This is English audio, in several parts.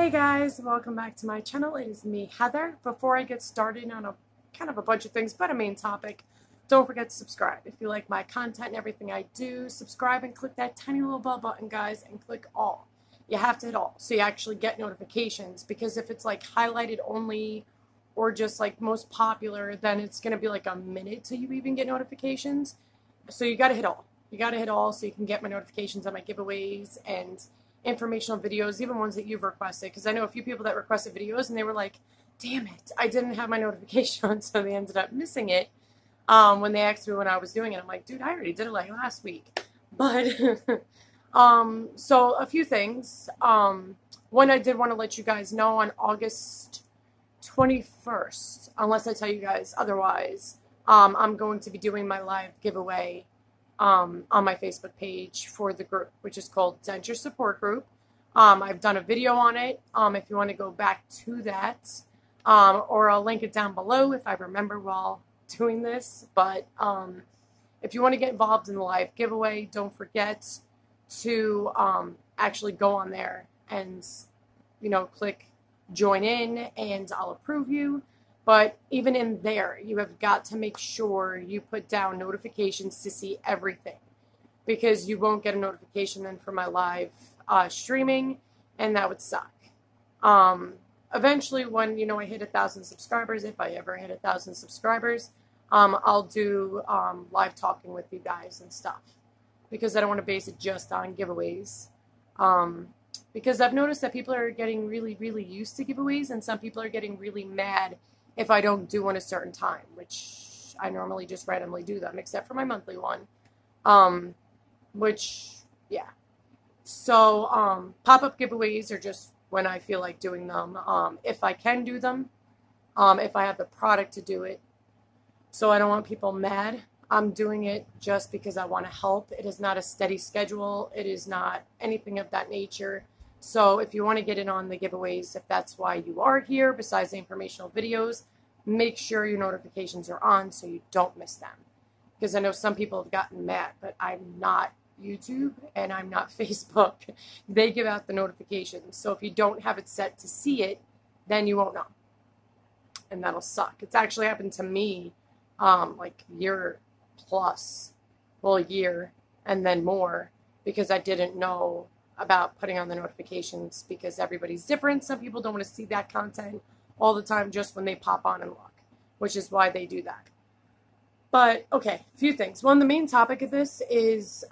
Hey guys, welcome back to my channel. It is me, Heather. Before I get started on a bunch of things, but a main topic, don't forget to subscribe. If you like my content and everything I do, subscribe and click that tiny little bell button, guys, and click all. You have to hit all so you actually get notifications, because if it's like highlighted only or just like most popular, then it's going to be like a minute till you even get notifications. So you got to hit all. You got to hit all so you can get my notifications on my giveaways and informational videos, even ones that you've requested, because I know a few people that requested videos and they were like, damn it, I didn't have my notification on, so they ended up missing it when they asked me when I was doing it. I'm like, dude, I already did it like last week. But so a few things. One, I did want to let you guys know on August 21st, unless I tell you guys otherwise, I'm going to be doing my live giveaway on my Facebook page for the group, which is called Denture Support Group. I've done a video on it if you want to go back to that, or I'll link it down below if I remember while doing this. But if you want to get involved in the live giveaway, don't forget to actually go on there and, you know, click join in and I'll approve you. But even in there, you have got to make sure you put down notifications to see everything, because you won't get a notification then for my live streaming, and that would suck. Eventually, when, you know, I hit 1,000 subscribers, if I ever hit 1,000 subscribers, I'll do live talking with you guys and stuff, because I don't want to base it just on giveaways. Because I've noticed that people are getting really, really used to giveaways, and some people are getting really mad if I don't do one a certain time, which I normally just randomly do them, except for my monthly one, which, yeah. So pop-up giveaways are just when I feel like doing them, if I can do them, if I have the product to do it. So I don't want people mad. I'm doing it just because I want to help. It is not a steady schedule. It is not anything of that nature. So if you want to get in on the giveaways, if that's why you are here, besides the informational videos, make sure your notifications are on so you don't miss them. Because I know some people have gotten mad, but I'm not YouTube and I'm not Facebook. They give out the notifications. So if you don't have it set to see it, then you won't know. And that'll suck. It's actually happened to me like year plus, well, a year and then more, because I didn't know about putting on the notifications, because everybody's different. Some people don't want to see that content all the time just when they pop on and look, which is why they do that. But okay, a few things. One, the main topic of this is,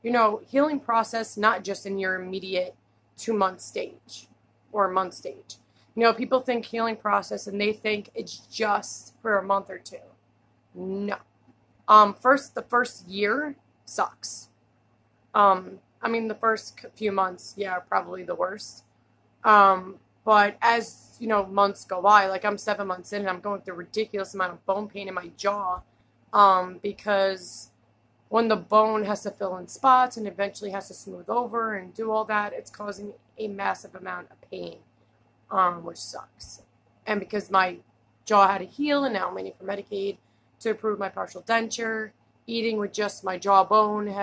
you know, healing process, not just in your immediate 2-month stage or month stage. You know, people think healing process and they think it's just for a month or two. No. The first year sucks. I mean, the first few months, yeah, are probably the worst. But as, you know, months go by, like I'm 7 months in and I'm going through a ridiculous amount of bone pain in my jaw, because when the bone has to fill in spots and eventually has to smooth over and do all that, it's causing a massive amount of pain, which sucks. And because my jaw had to heal and now I'm waiting for Medicaid to approve my partial denture, eating with just my jawbone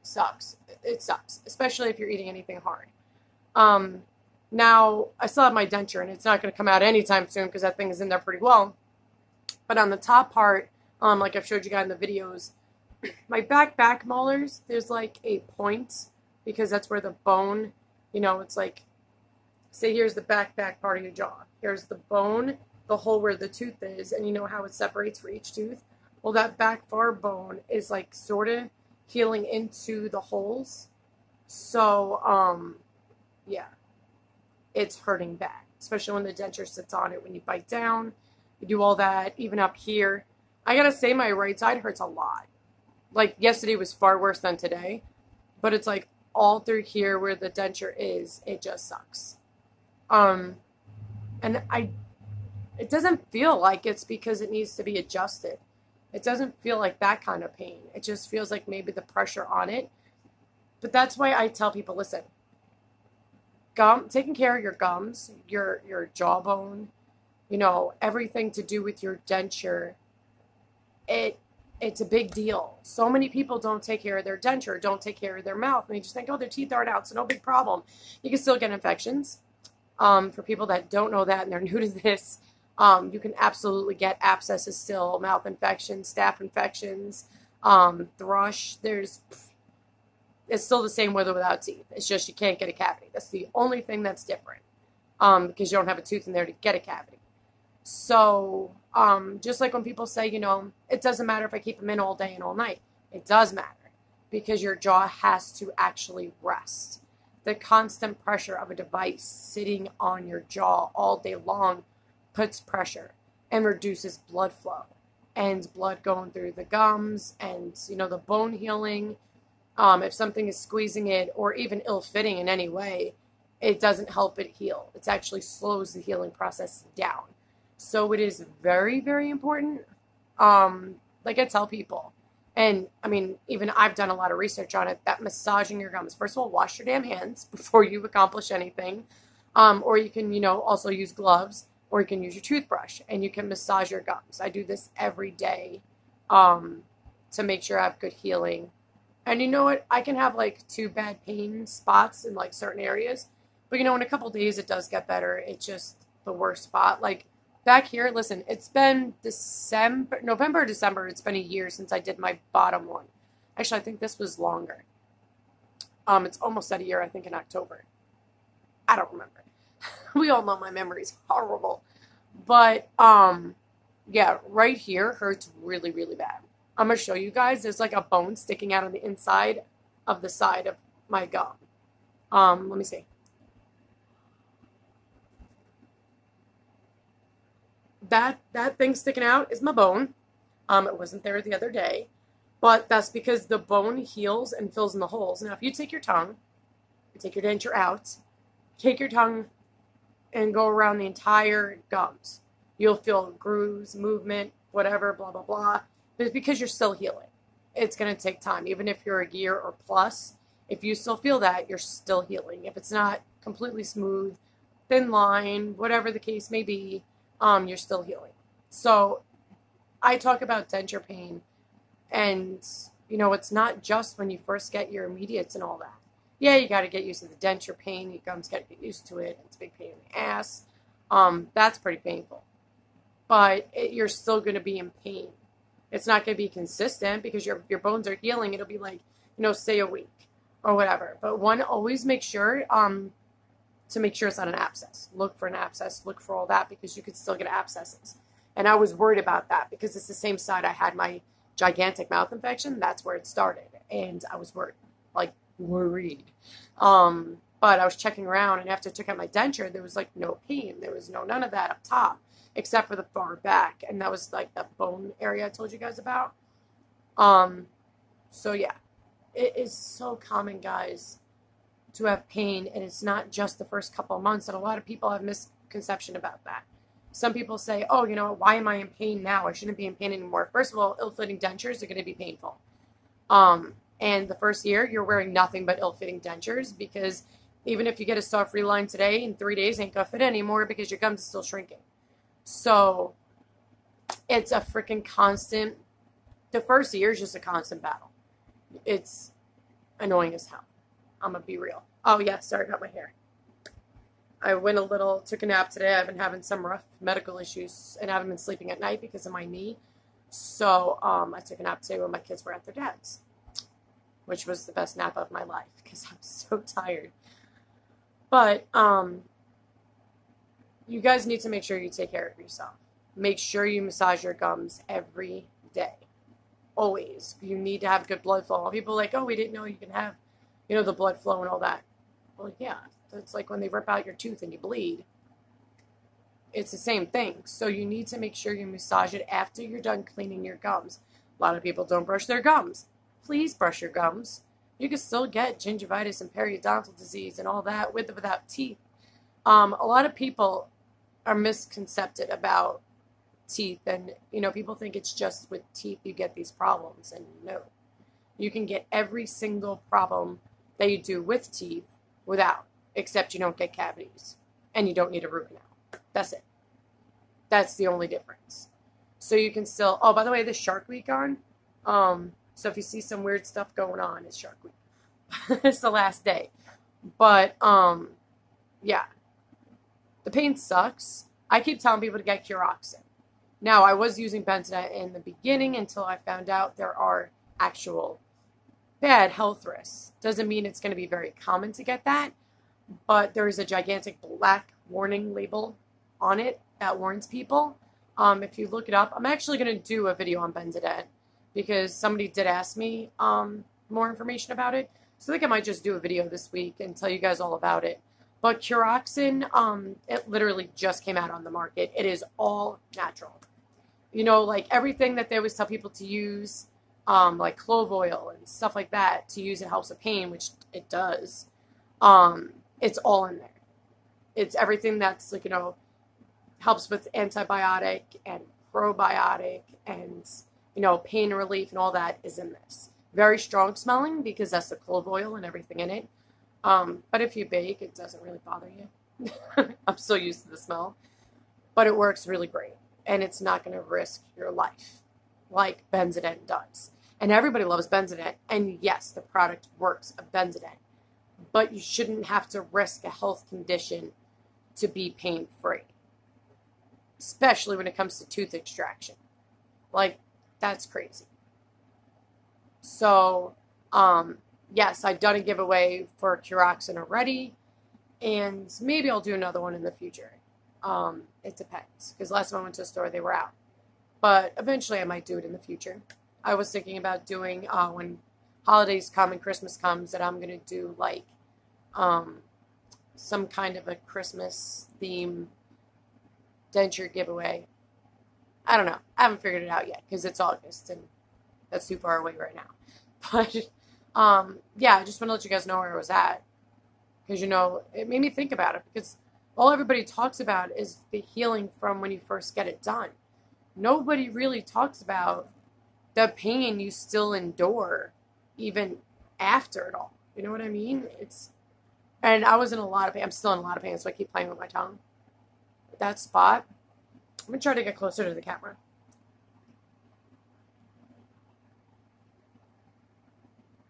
sucks. It sucks, especially if you're eating anything hard. Now, I still have my denture, and it's not going to come out anytime soon because that thing is in there pretty well. But on the top part, like I've showed you guys in the videos, my back molars, there's like a point, because that's where the bone, you know, it's like, say here's the back part of your jaw. Here's the bone, the hole where the tooth is, and you know how it separates for each tooth? Well, that back far bone is like sort of healing into the holes. So, yeah, it's hurting bad, especially when the denture sits on it. When you bite down, you do all that, even up here. I gotta say, my right side hurts a lot. Like, yesterday was far worse than today, but it's like all through here where the denture is, it just sucks. And it doesn't feel like it's because it needs to be adjusted. It doesn't feel like that kind of pain. It just feels like maybe the pressure on it. But that's why I tell people, listen, taking care of your gums, your jawbone, you know, everything to do with your denture, it It's a big deal. So many people don't take care of their denture, don't take care of their mouth, and they just think, oh, their teeth aren't out, so no big problem. You can still get infections. For people that don't know that and they're new to this, you can absolutely get abscesses still, mouth infections, staph infections, thrush. It's still the same with or without teeth. It's just you can't get a cavity. That's the only thing that's different, because you don't have a tooth in there to get a cavity. So, just like when people say, it doesn't matter if I keep them in all day and all night. It does matter because your jaw has to actually rest. The constant pressure of a device sitting on your jaw all day long puts pressure and reduces blood flow and blood going through the gums and, the bone healing. If something is squeezing it or even ill-fitting in any way, it doesn't help it heal. It actually slows the healing process down. So it is very, very important. Like I tell people, and I mean, even I've done a lot of research on it, that massaging your gums, first of all, wash your damn hands before you accomplish anything. Or you can, also use gloves, or you can use your toothbrush and you can massage your gums. I do this every day, to make sure I have good healing. And you know what? I can have like 2 bad pain spots in like certain areas, but in a couple days it does get better. It's just the worst spot. Like, back here, listen, it's been November, December. It's been a year since I did my bottom one. Actually, I think this was longer. It's almost at a year, I think in October. I don't remember. We all know my memory's horrible. But, yeah, right here hurts really, really bad. I'm going to show you guys. There's like a bone sticking out on the inside of the side of my gum. Let me see. That thing sticking out is my bone. It wasn't there the other day, but that's because the bone heals and fills in the holes. Now, if you take your tongue, you take your denture out, take your tongue and go around the entire gums, you'll feel grooves, movement, whatever, blah, blah, blah. But it's because you're still healing. It's going to take time. Even if you're a year or plus, if you still feel that, you're still healing. If it's not completely smooth, thin line, whatever the case may be, you're still healing. So I talk about denture pain, and, it's not just when you first get your immediates and all that. Yeah, you got to get used to the denture pain. Your gums got to get used to it. It's a big pain in the ass. That's pretty painful. But you're still going to be in pain. It's not going to be consistent because your bones are healing. It'll be like, say a week or whatever. But one, always make sure, to make sure it's not an abscess. Look for an abscess, look for all that, because you could still get abscesses. And I was worried about that because it's the same side I had my gigantic mouth infection. That's where it started. And I was worried. But I was checking around, and after I took out my denture, there was like no pain. There was none of that up top, except for the far back. And that was like that bone area I told you guys about. So yeah, it is so common, guys, to have pain, and it's not just the first couple of months, and a lot of people have misconception about that. Some people say, oh, why am I in pain now? I shouldn't be in pain anymore. First of all, ill-fitting dentures are going to be painful. And the first year, you're wearing nothing but ill-fitting dentures, because even if you get a soft reline today, in 3 days, it ain't going to fit anymore because your gums are still shrinking. So it's a freaking constant. The first year is just a constant battle. It's annoying as hell. I'm going to be real. Oh, yeah, sorry about my hair. I took a nap today. I've been having some rough medical issues, and I haven't been sleeping at night because of my knee. So I took a nap today when my kids were at their dad's, which was the best nap of my life because I'm so tired. But you guys need to make sure you take care of yourself. Make sure you massage your gums every day. Always. You need to have good blood flow. People are like, oh, we didn't know you can have, the blood flow and all that. Well, yeah. It's like when they rip out your tooth and you bleed. It's the same thing. So you need to make sure you massage it after you're done cleaning your gums. A lot of people don't brush their gums. Please brush your gums. You can still get gingivitis and periodontal disease and all that with or without teeth. A lot of people are misconcepted about teeth, and people think it's just with teeth you get these problems, and no. You can get every single problem that you do with teeth without, except you don't get cavities and you don't need a root canal. That's it. That's the only difference. So you can still, oh, by the way, this Shark Week on, So if you see some weird stuff going on, it's Shark Week. It's the last day. But yeah, the pain sucks. I keep telling people to get Curoxin. Now, I was using Benzanet in the beginning until I found out there are actual bad health risks. Doesn't mean it's going to be very common to get that, but there is a gigantic black warning label on it that warns people. If you look it up, I'm actually going to do a video on Benzanet because somebody did ask me more information about it. So I think I might just do a video this week and tell you guys all about it. But Curoxin, it literally just came out on the market. It is all natural. You know, like everything that they always tell people to use, like clove oil and stuff like that, to use it helps with pain, which it does. It's all in there. It's everything that's like, you know, helps with antibiotic and probiotic and, you know, pain relief and all that is in this. Very strong smelling because that's the clove oil and everything in it. But if you bake, it doesn't really bother you. I'm so used to the smell. But it works really great. And it's not going to risk your life like Benzanet does. And everybody loves Benzanet. And yes, the product works of Benzanet. But you shouldn't have to risk a health condition to be pain-free. Especially when it comes to tooth extraction. Like, that's crazy. So, yes, I've done a giveaway for Curoxin already. And maybe I'll do another one in the future. It depends. Because last time I went to a store, they were out. But eventually I might do it in the future. I was thinking about doing, when holidays come and Christmas comes, that I'm going to do, like, some kind of a Christmas theme denture giveaway. I don't know. I haven't figured it out yet because it's August and that's too far away right now. But, yeah, I just want to let you guys know where I was at. Because, you know, it made me think about it. Because all everybody talks about is the healing from when you first get it done. Nobody really talks about the pain you still endure even after it all. You know what I mean? And I was in a lot of pain. I'm still in a lot of pain, so I keep playing with my tongue. That spot. I'm going to try to get closer to the camera.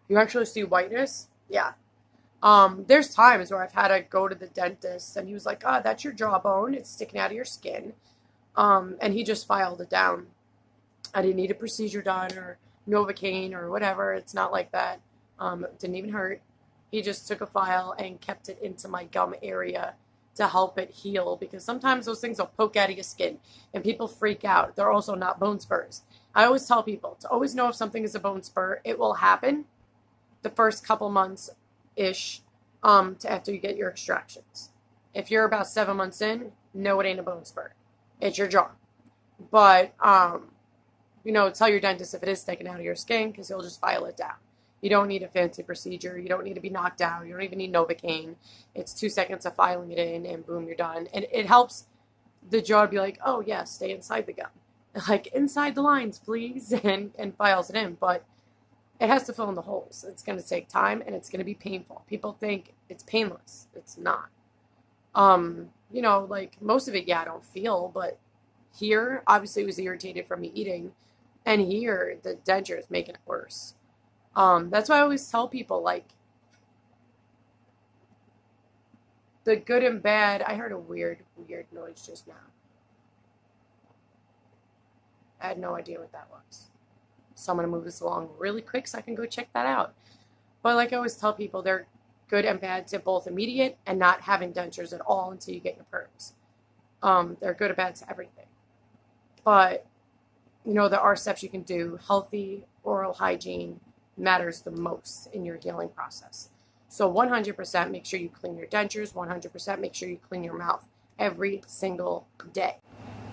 You actually see whiteness? Yeah. There's times where I've had to go to the dentist and he was like, oh, that's your jawbone. It's sticking out of your skin. And he just filed it down. I didn't need a procedure done or Novocaine or whatever. It's not like that. It didn't even hurt. He just took a file and kept it into my gum area to help it heal because sometimes those things will poke out of your skin and people freak out. They're also not bone spurs. I always tell people to always know if something is a bone spur. It will happen the first couple months-ish after you get your extractions. If you're about 7 months in, no, it ain't a bone spur. It's your jaw. But, you know, tell your dentist if it is sticking out of your skin because he'll just file it down. You don't need a fancy procedure. You don't need to be knocked out. You don't even need Novocaine. It's 2 seconds of filing it in and boom, you're done. And it helps the jaw to be like, oh, yeah, stay inside the gum. Like, inside the lines, please, and files it in. But it has to fill in the holes. It's going to take time and it's going to be painful. People think it's painless. It's not. You know, like most of it, yeah, I don't feel, but here, obviously it was irritated from me eating. And here, the denture is making it worse. That's why I always tell people, like, the good and bad. I heard a weird noise just now. I had no idea what that was. So I'm going to move this along really quick so I can go check that out. But like I always tell people, they're good and bad to both immediate and not having dentures at all until you get your perms. They're good and bad to everything. But, you know, there are steps you can do. Healthy oral hygiene matters the most in your healing process. So 100% make sure you clean your dentures. 100% make sure you clean your mouth every single day.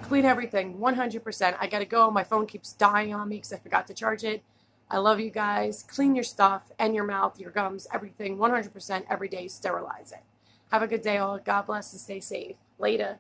Clean everything, 100%. I gotta go. My phone keeps dying on me because I forgot to charge it. I love you guys. Clean your stuff and your mouth, your gums, everything, 100% every day. Sterilize it. Have a good day all. God bless and stay safe. Later.